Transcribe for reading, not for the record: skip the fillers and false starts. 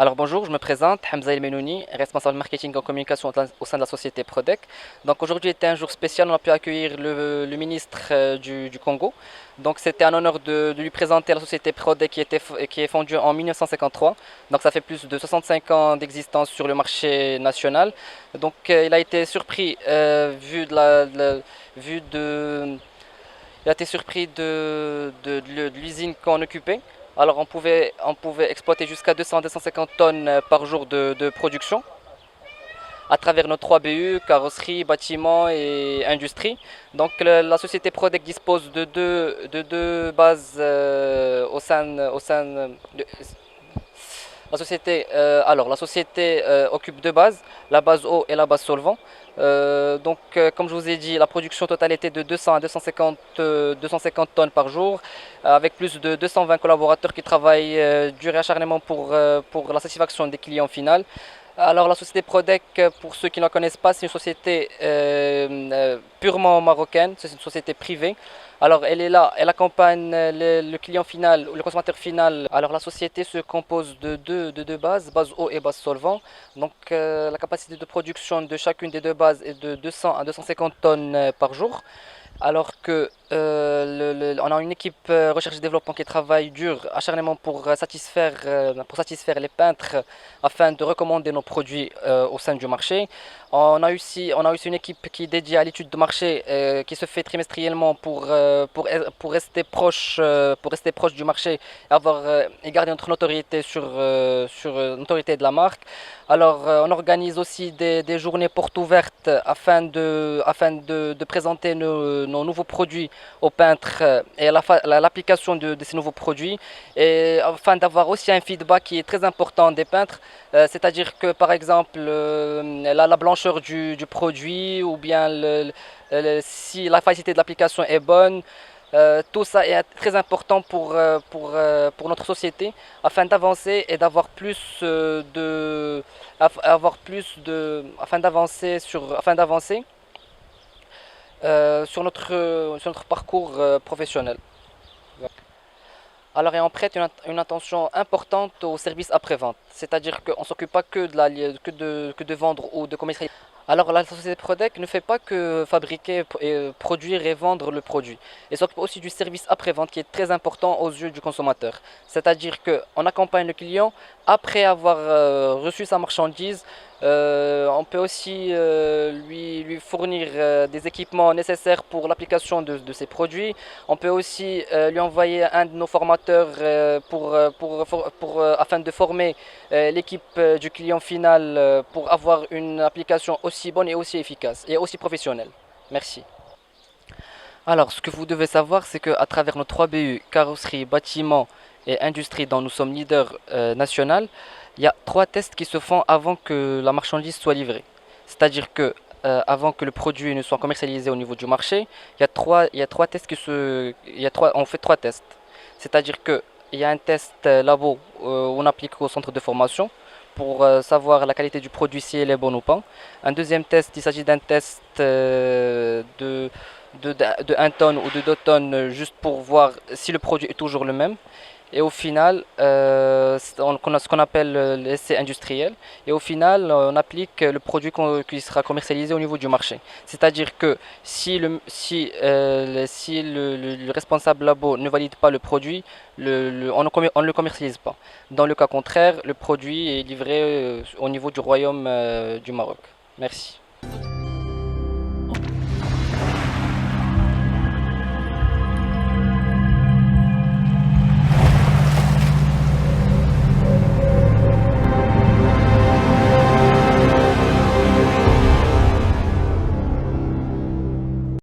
Alors bonjour, je me présente, Hamza El Menouni, responsable marketing en communication au sein de la société Prodec. Donc aujourd'hui était un jour spécial, on a pu accueillir le ministre du Congo. Donc c'était un honneur de lui présenter la société Prodec qui est fondue en 1953. Donc ça fait plus de 65 ans d'existence sur le marché national. Donc il a été surpris vu de, il a été surpris de l'usine qu'on occupait. Alors on pouvait exploiter jusqu'à 200-250 tonnes par jour de production à travers nos 3 BU, carrosserie, bâtiment et industrie. Donc la société Prodec dispose de deux bases la société occupe deux bases, la base eau et la base solvant. Comme je vous ai dit, la production totale était de 200 à 250 tonnes par jour, avec plus de 220 collaborateurs qui travaillent dur et acharnement pour la satisfaction des clients finaux. Alors la société Prodec, pour ceux qui ne la connaissent pas, c'est une société purement marocaine, c'est une société privée. Alors elle est là, elle accompagne le client final, le consommateur final. Alors la société se compose de deux bases, base eau et base solvant. Donc la capacité de production de chacune des deux bases est de 200 à 250 tonnes par jour. Alors que on a une équipe recherche et développement qui travaille dur, acharnement pour satisfaire les peintres afin de recommander nos produits au sein du marché. On a aussi une équipe qui est dédiée à l'étude de marché qui se fait trimestriellement pour rester proche du marché et garder notre notoriété sur notoriété de la marque. Alors, on organise aussi des journées portes ouvertes afin de présenter nos nouveaux produits aux peintres et à l'application de ces nouveaux produits, et afin d'avoir aussi un feedback qui est très important des peintres, c'est-à-dire que par exemple la blancheur du produit ou bien si la facilité de l'application est bonne. Tout ça est très important pour notre société afin d'avancer et afin d'avancer sur notre parcours professionnel. Alors, et on prête une attention importante au service après-vente, c'est-à-dire qu'on ne s'occupe pas que de vendre ou de commercialiser. Alors, la société Prodec ne fait pas que fabriquer, et produire et vendre le produit. Elle s'occupe aussi du service après-vente qui est très important aux yeux du consommateur. C'est-à-dire qu'on accompagne le client après avoir reçu sa marchandise. On peut aussi lui fournir des équipements nécessaires pour l'application de ses produits. On peut aussi lui envoyer un de nos formateurs afin de former l'équipe du client final pour avoir une application aussi bonne et aussi efficace et aussi professionnelle. Merci. Alors, ce que vous devez savoir, c'est qu'à travers nos 3 BU, carrosserie, bâtiment et industrie dont nous sommes leaders national, il y a 3 tests qui se font avant que la marchandise soit livrée. C'est-à-dire que avant que le produit ne soit commercialisé au niveau du marché, il y a trois tests on fait 3 tests. C'est-à-dire que il y a un test labo où on applique au centre de formation pour savoir la qualité du produit, si elle est bonne ou pas. Un deuxième test, il s'agit d'un test de 1 tonne ou de 2 tonnes, juste pour voir si le produit est toujours le même. Et au final, on a ce qu'on appelle l'essai industriel. Et au final, on applique le produit qui sera commercialisé au niveau du marché. C'est-à-dire que si le responsable labo ne valide pas le produit, on ne le commercialise pas. Dans le cas contraire, le produit est livré au niveau du royaume du Maroc. Merci.